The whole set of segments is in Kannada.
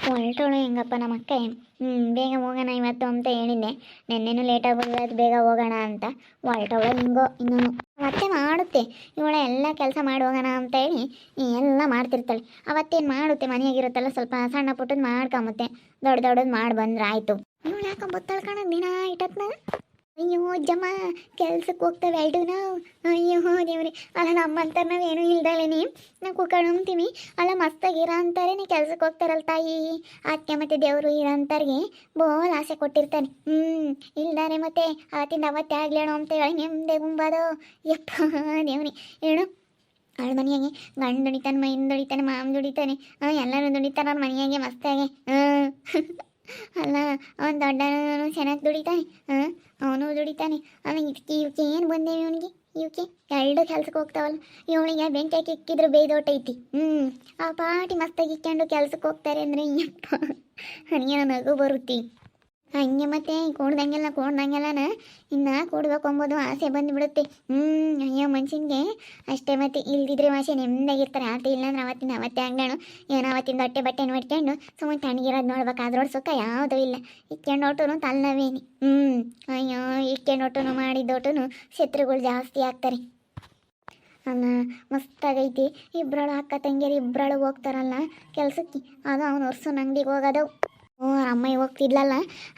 ಹೊರಟೋಳು ಹೆಂಗಪ್ಪ ನಮ್ಮ ಅಕ್ಕ. ಬೇಗ ಹೋಗೋಣ ಇವತ್ತು ಅಂತ ಹೇಳಿದ್ದೆ. ನೆನ್ನೆನೂ ಲೇಟಾಗಿ ಬಂದು ಇವತ್ತು ಬೇಗ ಹೋಗೋಣ ಅಂತ ಹೊರಟೋಳು. ಹಿಂಗೋ ಇನ್ನೂ ಮತ್ತೆ ಮಾಡುತ್ತೆ ಇವಳೆ ಎಲ್ಲ ಕೆಲಸ ಮಾಡಿ ಹೋಗೋಣ ಅಂತ ಹೇಳಿ ಎಲ್ಲ ಮಾಡ್ತಿರ್ತಾಳೆ. ಅವತ್ತೇನು ಮಾಡುತ್ತೆ, ಮನೆಯಾಗಿರುತ್ತಲ್ಲ ಸ್ವಲ್ಪ ಸಣ್ಣ ಪುಟ್ಟದ್ದು ಮಾಡ್ಕೊಂಬತ್ತೆ, ದೊಡ್ಡ ದೊಡ್ಡದು ಮಾಡಿ ಬಂದ್ರೆ ಆಯಿತು. ಇವಳು ಯಾಕೆ ಬೊತ್ತಾಳ ಕಾಣ ದಿನ ಇಟ್ಟತ್ನ. ಅಯ್ಯೋ ಜಮ್ಮ ಕೆಲ್ಸಕ್ಕೆ ಹೋಗ್ತೇವೆ ಎರಡು ನಾವು. ಅಯ್ಯೋ ದೇವ್ರಿ, ಅಲ್ಲ ನಮ್ಮಂತಾರೆ ನಾವೇನು ಇಲ್ದಲೇನಿ ನಾವು ಕುತ್ಕೊಂತೀವಿ. ಅಲ್ಲ ಮಸ್ತಾಗಿರ ಅಂತಾರೆ ನೀ ಕೆಲ್ಸಕ್ಕೆ ಹೋಗ್ತಾರಲ್ಲ ತಾಯಿ ಅದಕ್ಕೆ ಮತ್ತೆ ದೇವರು ಇರೋ ಅಂತಾರಿಗೆ ಬೋಲ್ ಆಸೆ ಕೊಟ್ಟಿರ್ತಾನೆ. ಇಲ್ದಾರೆ ಮತ್ತೆ ಅವತ್ತಿಂದ ಅವತ್ತೇ ಆಗ್ಲೇಣೋ ಅಂತ ಹೇಳಿ ನೆಮ್ಮದಿ ಗುಂಬದು. ಯಪ್ಪ ದೇವ್ರಿ ಹೇಳು. ಅವಳ ಮನೆಯಾಗೆ ಗಂಡು ದುಡಿತಾನೆ, ಮೈನ್ ದುಡಿತಾನೆ, ಮಾಮ ದುಡಿತಾನೆ, ಎಲ್ಲರೂ ದುಡಿತಾರ ಅವ್ರ ಮನೆಯಾಗೆ ಮಸ್ತಾಗೆ. ಅಲ್ಲ ಅವನು ದೊಡ್ಡನು ಚೆನ್ನಾಗಿ ದುಡಿತಾನೆ, ಅವನು ದುಡಿತಾನೆ. ಆಮೇಲೆ ಇವಕ್ಕೆ ಏನು ಬಂದೇವಿ ಅವನಿಗೆ, ಇವಕ್ಕೆ ಎರಡು ಕೆಲ್ಸಕ್ಕೆ ಹೋಗ್ತಾವಲ್ಲ. ಇವಳಿಗೆ ಬೆಂಕಿ ಹಾಕಿ ಇಕ್ಕಿದ್ರು ಬೇಯ್ದೋಟೈತಿ. ಆ ಪಾಟಿ ಮಸ್ತಾಗಿ ಇಕ್ಕೊಂಡು ಕೆಲ್ಸಕ್ಕೆ ಹೋಗ್ತಾರೆ ಅಂದರೆ ಅಯ್ಯಪ್ಪ ನನಗೆ ನಗು ಬರುತ್ತೆ. ಹಂಗೆ ಮತ್ತೆ ಕೂಡ್ದಂಗೆಲ್ಲನ ಇನ್ನು ಕೂಡ್ಬೇಕು ಅಂಬೋದು ಆಸೆ ಬಂದುಬಿಡುತ್ತೆ. ಅಯ್ಯೋ ಮನುಷ್ಯನಿಗೆ ಅಷ್ಟೇ. ಮತ್ತೆ ಇಲ್ದಿದ್ರೆ ಆಸೆ ನೆಮ್ಮದಾಗಿರ್ತಾರೆ. ಆತ ಇಲ್ಲಾಂದ್ರೆ ಅವತ್ತೇ ಅಂಗಣು ಏನೋ ಅವತ್ತಿಂದ ಹೊಟ್ಟೆ ಬಟ್ಟೆ ನೋಡ್ಕೊಂಡು ಸುಮ್ಮನೆ ತಣ್ಣಗಿರೋದು ನೋಡ್ಬೇಕು. ಅದ್ರೊಳಗೆ ಸುಖ ಯಾವುದೂ ಇಲ್ಲ. ಇಕ್ಕೊಂಡೋಟು ತಲ್ಲವೇನಿ. ಅಯ್ಯೋ ಇಕ್ಕೊಂಡೋಟು ಮಾಡಿದೋಟು ಶತ್ರುಗಳು ಜಾಸ್ತಿ ಆಗ್ತಾರೆ. ಅಲ್ಲ ಮಸ್ತಾಗೈತಿ. ಇಬ್ಬರಳು ಅಕ್ಕ ತಂಗಿಯರು ಇಬ್ಬರಳು ಹೋಗ್ತಾರಲ್ಲ ಕೆಲ್ಸಕ್ಕೆ. ಅದು ಅವನು ವರ್ಷನ ಅಂಗಡಿಗೆ ಹೋಗೋದು. ಅವ್ರ ಅಮ್ಮಯ್ಯ ಹೋಗ್ತಿದ್ಲಲ್ಲ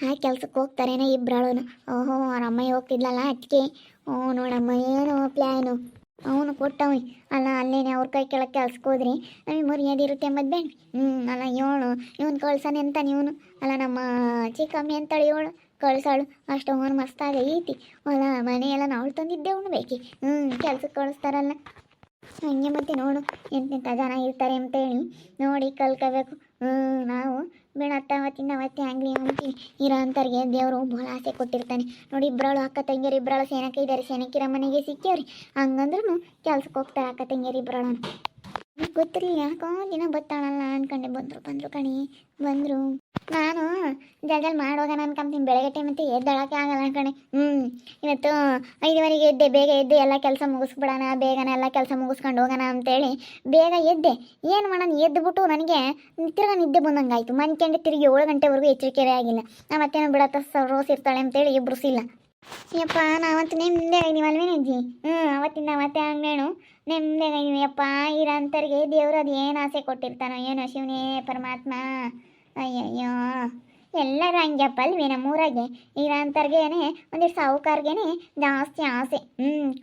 ಆ ಕೆಲ್ಸಕ್ಕೆ ಹೋಗ್ತಾರೇನೋ ಇಬ್ಬರಳು. ಅವ್ರ ಅಮ್ಮಯ್ಯ ಹೋಗ್ತಿದ್ಲಲ್ಲ ಅದಕ್ಕೆ. ನೋಡಮ್ಮ ಏನು ಪ್ಲ್ಯಾನು ಅವನು ಕೊಟ್ಟವಿ. ಅಲ್ಲ ಅಲ್ಲೇನೆ ಅವ್ರ ಕೈ ಕೆಳಗೆ ಕೆಲ್ಸಕ್ಕೆ ಹೋದ್ರಿ ನಮಗೆ ಮರ್ಯಾದಿರುತ್ತೆ ಎಂಬುದು ಬೇಡ. ಅಲ್ಲ ಇವನು ಕಳ್ಸಾನೆ ಅಂತ ನೀವನು. ಅಲ್ಲ ನಮ್ಮ ಚಿಕ್ಕಮ್ಮಿ ಅಂತೇಳಿ ಇವಳು ಕಳ್ಸಾಳು. ಅಷ್ಟು ಅವನು ಮಸ್ತಾಗೈತಿ. ಅಲ್ಲ ಮನೆಯೆಲ್ಲ ನಾವು ತಂದಿದ್ದೆ ಉಣ್ಬೇಕಿ. ಕೆಲ್ಸಕ್ಕೆ ಕಳಿಸ್ತಾರಲ್ಲ ಹಂಗೆ. ಮತ್ತೆ ನೋಡು ಎಂತೆಂಥ ಜನ ಇರ್ತಾರೆ ಅಂತೇಳಿ ನೋಡಿ ಕಲ್ಕೋಬೇಕು. ನಾವು ಬೀಳತ್ತ ಅವತ್ತಿಂದ ಅಂಗಡಿ ಅಂತೀವಿ. ಇರೋ ಅಂಥವ್ರಿಗೆ ದೇವರು ಭಾಳ ಆಸೆ ಕೊಟ್ಟಿರ್ತಾನೆ ನೋಡಿ. ಇಬ್ಬರಳು ಅಕ್ಕ ತಂಗಿಯರು ಇಬ್ಬರಳು ಸೇನಕ್ಕೆ ಇದ್ದಾರೆ, ಸೇನಕ್ಕಿರೋ ಮನೆಗೆ ಸಿಕ್ಕ್ಯವ್ರಿ. ಹಂಗಂದ್ರೂ ಕೆಲ್ಸಕ್ಕೆ ಹೋಗ್ತಾರೆ ಅಕ್ಕ ತಂಗಿಯರು ಇಬ್ಬರಳು. ಗೊತ್ತಿರಲಿಲ್ಲ ಯಾಕೋ ದಿನ ಬತ್ತಾಳಲ್ಲ ಅನ್ಕೊಂಡೆ. ಬಂದರು ಕಣಿ ಬಂದರು. ನಾನು ಜಲ್ದಲ್ಲಿ ಮಾಡೋಗೋಣ ಅನ್ಕೊಂತೀನಿ. ಬೆಳಗ್ಗೆ ಟೈಮ್ ಮತ್ತೆ ಎದ್ದೇಳಕ್ಕೆ ಆಗಲ್ಲ ಕಣೆ. ಇವತ್ತು 5:30ಗೆ ಎದ್ದೆ. ಬೇಗ ಎದ್ದು ಎಲ್ಲ ಕೆಲಸ ಮುಗಿಸ್ಬಿಡೋಣ, ಬೇಗನೆ ಎಲ್ಲ ಕೆಲಸ ಮುಗಿಸ್ಕೊಂಡು ಹೋಗೋಣ ಅಂತೇಳಿ ಬೇಗ ಎದ್ದೆ. ಏನು ಮಾಡೋಣ ಎದ್ದುಬಿಟ್ಟು ನನಗೆ ತಿರ್ಗಿ ನಿದ್ದೆ ಬಂದಂಗಾಯ್ತು. ಮನ್ಕಂಡು ತಿರುಗಿ 7 ಗಂಟೆವರೆಗೂ ಎಚ್ಚರಿಕೆ ಆಗಿಲ್ಲ. ಮತ್ತೇನೋ ಬಿಡತ್ತ ರೋಸ್ ಇರ್ತಾಳೆ ಅಂತೇಳಿ ಇಬ್ಬರು ಸಿಲ್ಲ. ಯಪ್ಪ ನಾವಂತೂ ನೆಮ್ಮದಿಯಾಗಿದ್ದೀವಲ್ವೇನು ಅಜ್ಜಿ. ಅವತ್ತಿಂದ ಮತ್ತೆ ಅಂಗೇಣು ನೆಮ್ಮದಿಯಾಗಿದ್ದೀವಿ. ಯಪ್ಪ ಇರೋಂಥವ್ರಿಗೆ ದೇವ್ರು ಅದು ಏನು ಆಸೆ ಕೊಟ್ಟಿರ್ತಾನೋ ಏನೋ ಶಿವನೇ ಪರಮಾತ್ಮ. ಅಯ್ಯಯ್ಯೋ ಎಲ್ಲರೂ ಹಂಗ್ಯಪ್ಪ ಅಲ್ವೇ ನಮ್ಮೂರಾಗೆ. ಇರೋಂಥವ್ರಿಗೇನೆ ಒಂದಿಷ್ಟು ಸಾಹುಕಾರ್ಗೇನೆ ಜಾಸ್ತಿ ಆಸೆ.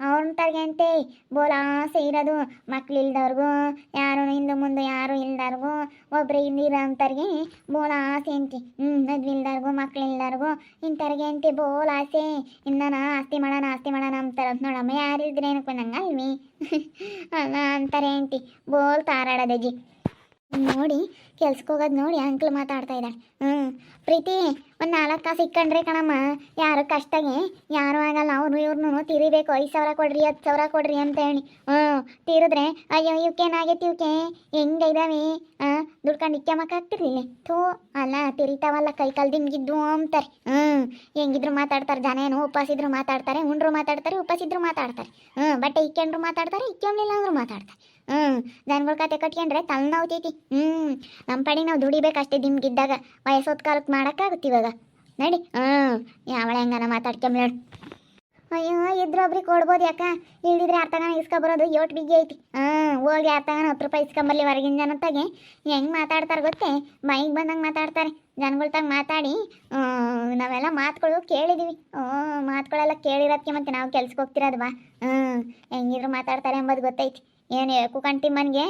ಅವ್ರಂಥವ್ರಿಗೆ ಅಂತೆ ಬೋಲ ಆಸೆ ಇರೋದು. ಮಕ್ಳಿಲ್ದವ್ರಿಗೂ ಯಾರು ಹಿಂದೆ ಮುಂದೆ ಯಾರು ಇಲ್ದವ್ರಿಗೂ ಒಬ್ಬರೇ ಇರೋಂಥವ್ರಿಗೆ ಬೋಲ ಆಸೆ ಅಂತೆ. ಮದ್ವೆ ಇಲ್ದವ್ರಿಗೂ ಮಕ್ಳಿಲ್ದವ್ರಿಗೂ ಇಂಥವ್ರಿಗೆ ಅಂತೆ ಬೋಲ ಆಸೆ. ಇಂದನ ಆಸ್ತಿ ಮಾಡೋಣ ಅಂತಾರೆ. ನೋಡಮ್ಮ ಯಾರಿಲ್ದ್ರೆ ಏನಕ್ಕೆ ಬಂದಂಗೆ ಅಲ್ವಿ. ಅಲ್ಲ ಅಂತಾರೆ ಅಂತಿ ಬೋಲ್ ತಾರಾಡೋದಜ್ಜಿ. ನೋಡಿ ಕೆಲ್ಸಕ್ಕೆ ಹೋಗೋದು ನೋಡಿ ಅಂಕ್ಲು ಮಾತಾಡ್ತಾ ಇದ್ದಾಳೆ. ಪ್ರೀತಿ ಒಂದು 4 ಕಾಸು ಇಕ್ಕೊಂಡ್ರೆ ಕಣಮ್ಮ ಯಾರು ಕಷ್ಟಗೆ ಯಾರು ಆಗಲ್ಲ. ಅವ್ರು ಇವ್ರನ್ನೂ ತಿರಿಬೇಕು. 5,000 ಕೊಡ್ರಿ 10,000 ಕೊಡ್ರಿ ಅಂತ ಹೇಳಿ ತೀರಿದ್ರೆ ಅಯ್ಯೋ ಇವಕ್ಕೇನಾಗೈತಿ ಇವಕ್ಕೆ ಹೆಂಗೈದಾವೆ ದುಡ್ಕೊಂಡು ಇಕ್ಕೆಮಕ್ಕಾಗ್ತಿರ್ಲಿಲ್ಲ. ಥೂ ಅಲ್ಲ ತಿರಿತಾವಲ್ಲ ಕೈ ಕಾಲು ದಿಂಗಿದ್ದು ಅಂತಾರೆ. ಹೆಂಗಿದ್ರು ಮಾತಾಡ್ತಾರೆ. ಜನ ಏನು ಉಪವಾಸಿದ್ರು ಮಾತಾಡ್ತಾರೆ, ಉಂಡ್ರು ಮಾತಾಡ್ತಾರೆ, ಉಪವಾಸಿದ್ರು ಮಾತಾಡ್ತಾರೆ. ಬಟ್ಟೆ ಇಕ್ಕೊಂಡ್ರು ಮಾತಾಡ್ತಾರೆ, ಇಕ್ಕೊಂಡಿಲ್ಲ ಅಂದ್ರು ಮಾತಾಡ್ತಾರೆ. ಜನಗಳ ಕತೆ ಕಟ್ಕೊಂಡ್ರೆ ತಲೆನೋವ್ತೈತಿ. ನಮ್ಮ ಪಾಡಿಗೆ ನಾವು ದುಡಿಬೇಕಷ್ಟೇ. ದಿಮ್ಗಿದ್ದಾಗ ವಯಸ್ಸೋದ್ ಕಾಲಕ್ಕೆ ಮಾಡೋಕ್ಕಾಗುತ್ತೆ ಇವಾಗ ನಡಿ. ಯಾವಳೆ ಹೆಂಗನ ಮಾತಾಡ್ಕೊಂಬೇಡ. ಅಯ್ಯೋ ಇದ್ರೊಬ್ರಿಗೆ ಕೊಡ್ಬೋದು ಯಾಕ, ಇಲ್ದಿದ್ರೆ ಅರ್ಥಗಾನ ಇಸ್ಕೊಬರೋದು ಯೋಟ್ ಬಿಗಿ ಐತಿ. ಹೋಗಿ ಅರ್ಥಗಾನ 10 ರೂಪಾಯಿ ಇಸ್ಕೊಂಬಲ್ಲಿ ಹೊರಗಿನ ಜನತ್ತಾಗೆ ಹೆಂಗೆ ಮಾತಾಡ್ತಾರೆ ಗೊತ್ತೇ. ಮೈಗೆ ಬಂದಂಗೆ ಮಾತಾಡ್ತಾರೆ. ಜನಗಳ್ತಾಗ ಮಾತಾಡಿ ನಾವೆಲ್ಲ ಮಾತುಗಳು ಕೇಳಿದ್ದೀವಿ. ಮಾತುಗಳೆಲ್ಲ ಕೇಳಿರೋದಕ್ಕೆ ಮತ್ತೆ ನಾವು ಕೆಲ್ಸಕ್ಕೆ ಹೋಗ್ತಿರೋದು. ಹೆಂಗಿದ್ರು ಮಾತಾಡ್ತಾರೆ ಎಂಬುದು ಗೊತ್ತೈತಿ. ಏನು ಕುಕಂಟಿ ಮನೆಗೆ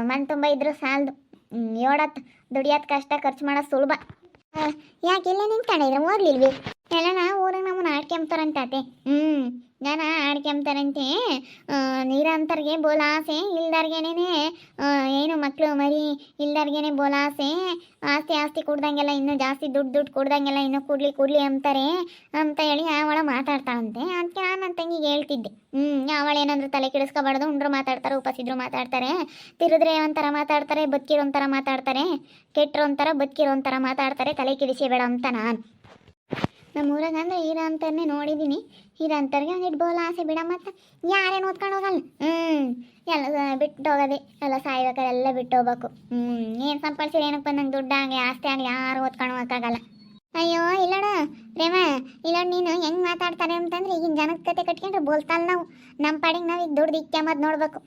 ಮನ್ ತುಂಬ ಇದ್ರು ಸಾಲದು. 7 ದುಡಿಯೋದು ಕಷ್ಟ, ಖರ್ಚು ಮಾಡೋದು ಸುಲಭ. ಯಾಕೆಲ್ಲ ನಿಂತ್ಕೊಂಡಿದ್ರೆ ಹೋಗ್ಲಿಲ್ವಿ ಎಲ್ಲ ಊರಾಗ ನಮ್ಮನ್ನ ಆಡ್ಕೊಂಬ್ತಾರಂತೆ. ಜನ ಆಡ್ಕೊಂಬ್ತಾರಂತೆ. ನೀರಂತರ್ಗೆ ಬೋಲಾಸೆ ಇಲ್ದಾರ್ಗೇನೆ ಏನು ಮಕ್ಕಳು ಮರಿ ಇಲ್ದಾರ್ಗೇನೆ ಬೋಲಾಸೆ. ಆಸ್ತಿ ಕೊಡ್ದಂಗೆಲ್ಲ ಇನ್ನೂ ಜಾಸ್ತಿ ದುಡ್ಡು ಕೊಡ್ದಂಗೆಲ್ಲ ಇನ್ನೂ ಕೂಡ್ಲಿ ಅಂತಾರೆ ಅಂತ ಹೇಳಿ ಅವಳ ಮಾತಾಡ್ತಾಳಂತೆ. ಅದಕ್ಕೆ ನಾನು ನನ್ನ ತಂಗಿಗೆ ಹೇಳ್ತಿದ್ದೆ. ಅವಳೇನಾದ್ರೂ ತಲೆ ಕೆಡಿಸ್ಕೊಬಾರ್ದು. ಉಂಡ್ರು ಮಾತಾಡ್ತಾರೆ, ಉಪಸಿದ್ರು ಮಾತಾಡ್ತಾರೆ, ತಿರುದ್ರೆ ಒಂಥರ ಮಾತಾಡ್ತಾರೆ, ಬದುಕಿರೋ ಒಂಥರ ಮಾತಾಡ್ತಾರೆ, ಕೆಟ್ಟರು ಒಂಥರ ಬದುಕಿರೋ ಒಂಥರ ಮಾತಾಡ್ತಾರೆ, ತಲೆ ಕೆಡಿಸಿಬೇಡ ಅಂತ ನಾನು. ನಮ್ಮ ಊರಾಗ ಅಂದ್ರೆ ಹೀರಾ ಅಂತರ್ನೇ ನೋಡಿದ್ದೀನಿ. ಹೀರಾ ಅಂತರ್ಗೆ ಒಂದಿಟ್ಟು ಬೋಲ ಆಸೆ ಬಿಡ ಮತ್ತು ಯಾರೇನು ಓದ್ಕೊಂಡು ಹೋಗಲ್ಲ. ಎಲ್ಲ ಬಿಟ್ಟು ಹೋಗೋದೆ, ಎಲ್ಲ ಸಾಯ್ಬೇಕಾದ್ರೆ ಎಲ್ಲ ಬಿಟ್ಟು ಹೋಗ್ಬೇಕು. ಏನು ಸಂಪಾದಿಸಿದ್ರೆ ಏನಕ್ಕೆ ಬಂದಂಗೆ ದುಡ್ಡು ಆಗಲಿ ಆಸ್ತಿ ಆಗಲಿ ಯಾರು ಓದ್ಕೊಂಡು ಹೋಗೋಕ್ಕಾಗಲ್ಲ. ಅಯ್ಯೋ ಇಲ್ಲಡ ಪ್ರೇಮ, ಇಲ್ಲ ನೀನು ಹೆಂಗೆ ಮಾತಾಡ್ತಾರೆ ಅಂತಂದ್ರೆ ಈಗಿನ ಜನದ ಕತೆ ಕಟ್ಕೊಂಡ್ರೆ ಬೋಲ್ತಲ್ಲ ನಾವು. ನಮ್ಮ ಪಾಡಿಗೆ ನಾವು ಈಗ ದುಡ್ಡು ಇಕ್ಕೆಂಬದು ನೋಡ್ಬೇಕು.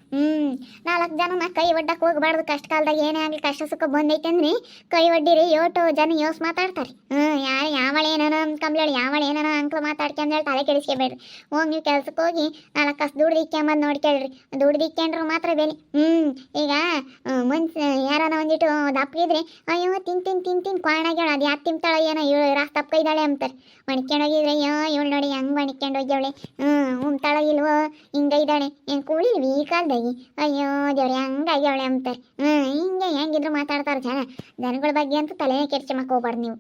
4 ಜನ ಕೈ ಒಡ್ಡಕ್ಕೆ ಹೋಗ್ಬಾರ್ದು. ಕಷ್ಟ ಕಾಲದಾಗ ಏನೇ ಆಗಲಿ ಕಷ್ಟ ಸುಖ ಬಂದೈತೆ ಅಂದ್ರೆ ಕೈ ಒಡ್ಡಿರಿ ಯೋಟು ಜನ ಯೋಸ್ ಮಾತಾಡ್ತಾರೆ. ಯಾರು ಯಾವಳು ಏನಾನ ಅಂದ್ಕೊಂಬ್ಲೇಳಿ, ಯಾವಳು ಏನಾನ ಅಂಕ್ಲು ಮಾತಾಡ್ಕೊಂಡೇಳಿ ತಲೆ ಕೆಡಿಸ್ಕೊಬೇಡ್ರಿ. ಹೋಗಿ ನೀವು ಕೆಲ್ಸಕ್ಕೆ ಹೋಗಿ 4 ಕಾಸು ದುಡ್ಡು ಇಕ್ಕೆಂಬದು ನೋಡ್ಕೊಳ್ರಿ. ದುಡ್ಡು ಇಕ್ಕೊಂಡ್ರೆ ಮಾತ್ರ ಬೆಲೆ. ಈಗ ಯಾರನ ಒಂದಿಟ್ಟು ದಪ್ಪಗಿದ್ರೆ ಅಯ್ಯೋ ತಿನ್ ಕ್ವಾಣಾಗ್ಯಾಳ ಅದು ಯಾಕೆ ತಿಂತಾಳ ಏನೋ ಇವಳು ರಾಸ್ ತಪ್ಪ ಇದ್ದಾಳೆ ಅಂತಾರೆ. ಮಣಿಕೊಂಡೋಗಿದ್ರೆ ಅಯ್ಯೋ ಇವಳು ನೋಡಿ ಹೆಂಗೆ ಮಣಿಕೊಂಡೋಗ್ಯವಳೆ, ಉಮ್ತಾಳ ಇಲ್ವೋ ಹಿಂಗೆ ಇದ್ದಾಳೆ, ಏನು ಕೂಳಿಲ್ವಿ ಈ ಕಾಲದಾಗಿ, ಅಯ್ಯೋ ದೇವ್ರೆ ಹಂಗಾಗ್ಯವಳೆ ಅಂತಾರೆ. ಹೆಂಗಿದ್ರು ಮಾತಾಡ್ತಾರೆ ಜನಗಳ ಬಗ್ಗೆ ಅಂತೂ ತಲೆ ಕೆಡ್ಸ್ಕೊಂಬಕ್ಕೆ ಹೋಗ್ಬಾರ್ದು ನೀವು.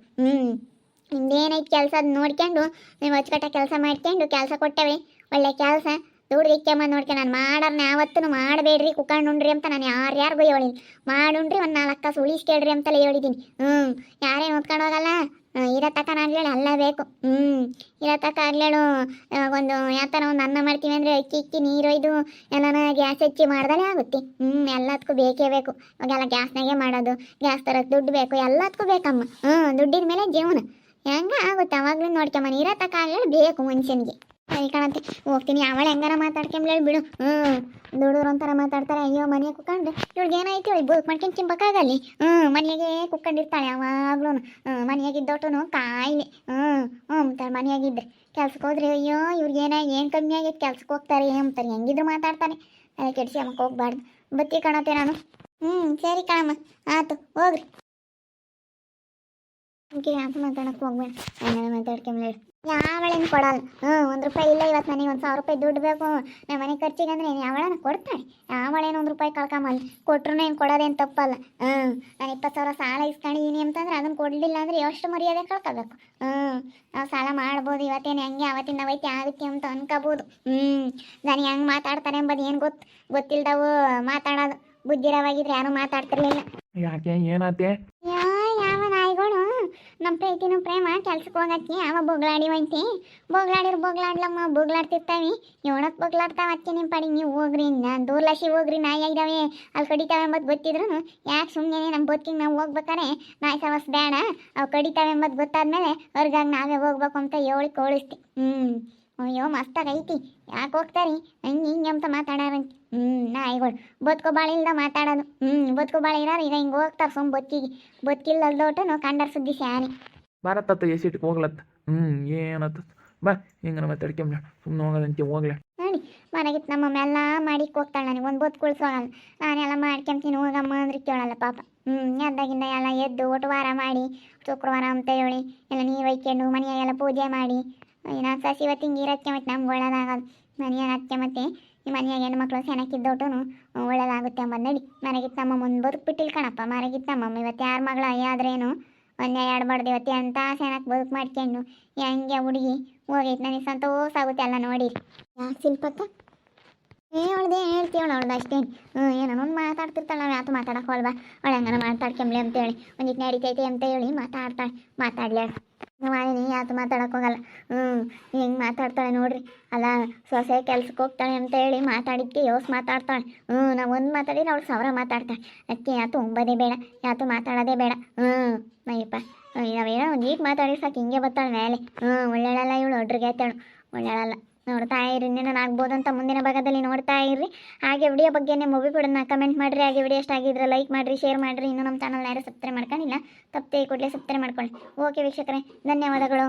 ನಿಮ್ದೇನೈತೆ ಕೆಲಸ ಅದು ನೋಡ್ಕೊಂಡು ನೀವು ಅಚ್ಚುಕಟ್ಟ ಕೆಲಸ ಮಾಡ್ಕೊಂಡು ಕೆಲಸ ಕೊಟ್ಟವೆ ಒಳ್ಳೆ ಕೆಲಸ ದುಡ್ಡು ಇಕ್ಕೆಮ್ಮ ನೋಡ್ಕೊಂಡು ನಾನು ಮಾಡೋರ್ನ ಯಾವತ್ತೂ ಮಾಡಬೇಡ್ರಿ ಕುಕ್ಕಂಡುಂಡ್ರಿ ಅಂತ ನಾನು ಯಾರಿಗೂ ಹೇಳಿಲ್ಲ. ಮಾಡುಂಡ್ರಿ ಒಂದು 4 ಕಾಸು ಉಳಿಸ್ಕೇಳ್ರಿ ಅಂತಲೇ ಹೇಳಿದ್ದೀನಿ. ಯಾರೇನು ಓದ್ಕೊಂಡು ಹೋಗಲ್ಲ. ಇರೋ ತಕ್ಕನಾಗ್ಲೇಳು ಅಲ್ಲ ಬೇಕು. ಇರೋ ತಕ್ಕ ಆಗ್ಲೇಳು ಒಂದು ಯಾತನ ಒಂದು ಅನ್ನ ಮಾಡ್ತೀವಿ ಅಂದರೆ ಅಕ್ಕಿ ನೀರೊಯ್ದು ಎಲ್ಲನ ಗ್ಯಾಸ್ ಹೆಚ್ಚಿ ಮಾಡ್ದಲೇ ಆಗುತ್ತೆ. ಎಲ್ಲದಕ್ಕೂ ಬೇಕೇ ಬೇಕು. ಅವಾಗೆಲ್ಲ ಗ್ಯಾಸ್ನಾಗೆ ಮಾಡೋದು, ಗ್ಯಾಸ್ ತರಕ್ಕೆ ದುಡ್ಡು ಬೇಕು, ಎಲ್ಲದಕ್ಕೂ ಬೇಕಮ್ಮ. ದುಡ್ಡಿನ ಮೇಲೆ ಜೀವನ ಹೆಂಗೆ ಆಗುತ್ತೆ ಅವಾಗಲೂ ನೋಡ್ಕೊಂಬ. ಇರೋ ತಕ್ಕ ಆಗ್ಲೇಳು ಬೇಕು ಮನುಷ್ಯನಿಗೆ. ಸರಿ ಕಾಣಂತೆ ಹೋಗ್ತೀನಿ. ಅವಳು ಹೆಂಗಾರ ಮಾತಾಡ್ಕೊಂಬ್ಲೇಳು ಬಿಡು. ದುಡ್ಡೋರು ಒಂಥರ ಮಾತಾಡ್ತಾರೆ. ಅಯ್ಯೋ ಮನೆಗೆ ಕುಕ್ಕಂಡ್ರೆ ಇವ್ಳಿಗೆ ಏನಾಯ್ತು ಹೇಳಿ ಬುಕ್ ಮಾಡ್ಕೊಂಡು ಚಿಂಬಕ್ಕಾಗಲ್ಲಿ. ಮನೆಯಾಗೆ ಕುಕ್ಕಂಡಿರ್ತಾಳೆ ಯಾವಾಗ್ಲೂ. ಮನೆಯಾಗಿದ್ದೊಟ್ಟು ಕಾಯಿಲೆ. ಅಂತಾರೆ ಮನೆಯಾಗಿದ್ದರೆ ಕೆಲ್ಸಕ್ಕೆ ಹೋದ್ರೆ ಅಯ್ಯೋ ಇವ್ರಿಗೇನ ಏನು ಕಮ್ಮಿ ಆಗೈತೆ ಕೆಲ್ಸಕ್ಕೆ ಹೋಗ್ತಾರೆ ಅಂತಾರೆ. ಹೆಂಗಿದ್ರು ಮಾತಾಡ್ತಾರೆ. ಅದಕ್ಕೆ ಕೆಡಿಸಿ ಅಮ್ಮಕ್ಕೆ ಹೋಗ್ಬಾರ್ದು. ಬತ್ತಿ ಕಾಣತ್ತೆ ನಾನು. ಸರಿ ಕಣಮ್ಮ ಆಯ್ತು ಹೋಗ್ರಿ. ಅಂತ ಮಾತಾಡಕ್ಕೆ ಹೋಗ್ಬೇಡ. ಮಾತಾಡ್ಕೊಂಬ್ಲೇಳು ಯಾವಳೇನು ಕೊಡಲ್ಲ. 1 ರೂಪಾಯಿ ಇಲ್ಲ ಇವತ್ತು ನನಗೆ 1000 ರೂಪಾಯಿ ದುಡ್ಡು ಬೇಕು ನಮ್ಮ ಮನೆ ಖರ್ಚಿಗೆ ಅಂದರೆ ಯಾವಳನ ಕೊಡ್ತಾಳೆ. ಯಾವಳೇನು 1 ರೂಪಾಯಿ ಕಳ್ಕೊಂಬಲ್ಲ. ಕೊಟ್ಟರು ಏನು ಕೊಡೋದೇನು ತಪ್ಪಲ್ಲ. ನಾನು 20,000 ಸಾಲ ಇಸ್ಕೊಂಡಿದ್ದೀನಿ ಅಂತಂದ್ರೆ ಅದನ್ನು ಕೊಡಲಿಲ್ಲ ಅಂದರೆ ಎಷ್ಟು ಮರ್ಯಾದೆ ಕಳ್ಕೋಬೇಕು. ನಾವು ಸಾಲ ಮಾಡ್ಬೋದು. ಇವತ್ತೇನು ಹೆಂಗೆ ಅವತ್ತಿನ ವೈತಿ ಆಗುತ್ತೆ ಅಂತ ಅನ್ಕೋಬೋದು. ನನಗೆ ಹೆಂಗೆ ಮಾತಾಡ್ತಾರೆ ಎಂಬುದು ಏನು ಗೊತ್ತಿಲ್ದವು ಮಾತಾಡೋದು. ಬುದ್ಧಿರವಾಗಿದ್ರೆ ಯಾರು ಮಾತಾಡ್ತಿರ್ಲಿಲ್ಲ. ಯಾಕೆ ಏನಾತೆ? ಯಾವ ನಾಯಿಗಳು ನಮ್ಮ ಪ್ರೀತಿನೂ ಪ್ರೇಮ ಕೆಲ್ಸಕ್ಕೆ ಹೋಗಕ್ಕೆ ಯಾವ ಬೊಗ್ಲಾಡಿ ಹೋಯ್ತಿ. ಬೊಗ್ಲಾಡ್ಲಮ್ಮ ಬೊಗ್ಲಾಡ್ತಿರ್ತಾವೆ. ಇವಳಕ್ಕೆ ಬೊಗ್ಲಾಡ್ತಾವ ಅಚ್ಚೆ ನಿಮ್ಮ ಪಾಡಿ ನೀವು ಹೋಗ್ರಿ. ನಾನು ದೂರ್ಲಸಿ ಹೋಗ್ರಿ ನಾಯಿ ಆಗಿದ್ದಾವೆ ಅಲ್ಲಿ ಕಡಿತಾವೆ ಎಂಬುದು ಗೊತ್ತಿದ್ರು ಯಾಕೆ ಸುಮ್ಮನೆ ನಮ್ಮ ಬದುಕಿಗೆ ನಾವು ಹೋಗ್ಬೇಕಾರೆ ನಾಯಿ ಸವಸ್ ಬೇಡ ಅವು ಕಡಿತಾವೆ ಎಂಬುದು ಗೊತ್ತಾದ್ಮೇಲೆ ಹೊರ್ಗಾಗಿ ನಾವೇ ಹೋಗ್ಬೇಕು ಅಂತ ಹೇಳಿ ಕಳಿಸ್ತಿ. ಅಯ್ಯೋ ಮಸ್ತಾಗೈತಿ ಯಾಕೆ ಹೋಗ್ತಾರಿ ಹಿಂಗೆ ಅಂತ ಮಾತಾಡಾರಂತೆ. ನಾಯಿಗಳು ಬದುಕೋ ಬಾಳೆ ಇಲ್ದ ಮಾತಾಡೋದು. ಬದುಕೋ ಬಾಳೆ ಇರೋರು ಈಗ ಹಿಂಗೆ ಹೋಗ್ತಾರೆ ಸುಮ್ಮ ಬದುಕಿಲ್ಲದೋಟು ನಾವು ಕಂಡರ ಸುದ್ದಿ ಸ್ಯಾನಿ ಭಾರತತ್ತ ಎಸಿಟ್ಗೆ ಹೋಗ್ಲತ್ತ. ಏನತ್ತ ಬಾ ಹಿಂಗೆ ಮಾತಾಡ್ಕೊಂಬ್ಲ ಸುಮ್ಮನೆ ಹೋಗೋದಂತೆ ಹೋಗ್ಲ ನೋಡಿ. ಮನೆಗಿತ್ತು ನಮ್ಮ ಎಲ್ಲ ಮಾಡಿಕ್ಕೆ ಹೋಗ್ತಾಳೆ. ನನಗೆ ಒಂದು ಬದುಕು ಉಳಿಸೋಗಲ್ಲ. ನಾನೆಲ್ಲ ಮಾಡ್ಕೊಂತೀನಿ ಹೋಗಮ್ಮ ಅಂದ್ರೆ ಕೇಳಲ್ಲ ಪಾಪ. ಎದ್ದಾಗಿಂದ ಎಲ್ಲ ಎದ್ದು ವಾರ ಮಾಡಿ ಶುಕ್ರವಾರ ಅಂತ ಹೇಳಿ ಎಲ್ಲ ನೀವು ಒಯ್ಕೊಂಡು ಮನೆಯಾಗೆಲ್ಲ ಪೂಜೆ ಮಾಡಿ ನಾನು ಸಸಿ ಇವತ್ತು ಹಿಂಗೆ ಇರೋಕ್ಕೆ ಮತ್ತು ನಮ್ಗೆ ಒಳ್ಳೇದಾಗೋದು. ಮನೆಯಾಗ ಅದಕ್ಕೆ ಮತ್ತು ಈ ಮನೆಯಾಗ ಹೆಣ್ಮಕ್ಳು ಸೆನಕ್ಕಿದ್ದೋಟು ಒಳ್ಳೇದಾಗುತ್ತೆ ಅಂಬದು. ನಡಿ ಮನೆಗಿತ್ತು ನಮ್ಮ ಮುಂದೆ ಬದುಕು ಬಿಟ್ಟಿಲ್ಲ ಕಣಪ್ಪ. ಮನೆಗಿತ್ತು ನಮ್ಮಮ್ಮ ಇವತ್ತು ಯಾರ ಮಗಳು ಆದ್ರೇನು ಒಂದೇ ಆಡ್ಬಾರ್ದು. ಇವತ್ತು ಅಂತ ಸೆನಕ್ಕೆ ಬದುಕು ಮಾಡ್ಕೊಂಡು ಹೆಂಗೆ ಹುಡುಗಿ ಹೋಗೈತೆ ನನಗೆ ಸಂತೋಷ ಆಗುತ್ತೆ ಎಲ್ಲ ನೋಡಿ. ಯಾಕೆ ಶಿಲ್ಪಕ್ಕ ಅವಳದೇ ಹೇಳ್ತೀವಳ ಅವಳ್ದು ಅಷ್ಟೇನು ಏನೋ ಒಂದು ಮಾತಾಡ್ತಿರ್ತಾಳೆ. ನಾವು ಯಾತು ಮಾತಾಡೋಕೆ ಹೋಲ್ವಾ ಅವಳು ಹೆಂಗನ ಮಾತಾಡ್ಕೊಂಬ್ಲಿ ಅಂತೇಳಿ ಒಂದಿಟ್ಟು ನಡೀತೈತೆ ಅಂತ ಹೇಳಿ ಮಾತಾಡ್ಲಿ ಮಾಡಿನಿ ಯಾತು ಮಾತಾಡೋಕೆ ಹೋಗಲ್ಲ. ಹೆಂಗೆ ಮಾತಾಡ್ತಾಳೆ ನೋಡ್ರಿ. ಅಲ್ಲ ಸೊಸೆ ಕೆಲ್ಸಕ್ಕೆ ಹೋಗ್ತಾಳೆ ಅಂತ ಹೇಳಿ ಮಾತಾಡಿದ್ಕೆ ಯೋಸ್ ಮಾತಾಡ್ತಾಳೆ. ನಾವು ಒಂದು ಮಾತಾಡಿದ್ರೆ ಅವಳು 1000 ಮಾತಾಡ್ತಾಳೆ. ಅದಕ್ಕೆ ಯಾತು ಉಂಬೋದೇ ಬೇಡ ಯಾತು ಮಾತಾಡೋದೇ ಬೇಡ. ಅಯ್ಯಪ್ಪ ನಾವೇನೋ ಒಂದು ಈಟ್ ಮಾತಾಡಿ ಸಾಕು ಹಿಂಗೆ ಬರ್ತಾಳೆ ಮೇಲೆ. ಒಳ್ಳೆಯಳಲ್ಲ ಇವಳು ಒಡ್ರಿಗೆ ಆಯ್ತಾಳು ಒಳ್ಳೆಯಳಲ್ಲ. ನೋಡ್ತಾ ಇರಿ ಇನ್ನೇನು ಆಗ್ಬೋದು ಅಂತ ಮುಂದಿನ ಭಾಗದಲ್ಲಿ ನೋಡ್ತಾ ಇರ್ರಿ. ಹಾಗೆ ವಿಡಿಯೋ ಬಗ್ಗೆನೇ ಮೂವಿ ಕೂಡ ಕಮೆಂಟ್ ಮಾಡಿರಿ. ಹಾಗೆ ವಿಡಿಯೋ ಇಷ್ಟ ಆಗಿದ್ರೆ ಲೈಕ್ ಮಾಡಿರಿ, ಶೇರ್ ಮಾಡಿರಿ. ಇನ್ನೂ ನಮ್ಮ ಚಾನಲ್ ಯಾರು ಸಬ್ಸ್ಕ್ರೈಬ್ ಮಾಡ್ಕೊಂಡಿಲ್ಲ ತಪ್ಪದೆ ಕೂಡಲೇ ಸಬ್ಸ್ಕ್ರೈಬ್ ಮಾಡ್ಕೊಳ್ಳಿ. ಓಕೆ ವೀಕ್ಷಕರೇ ಧನ್ಯವಾದಗಳು.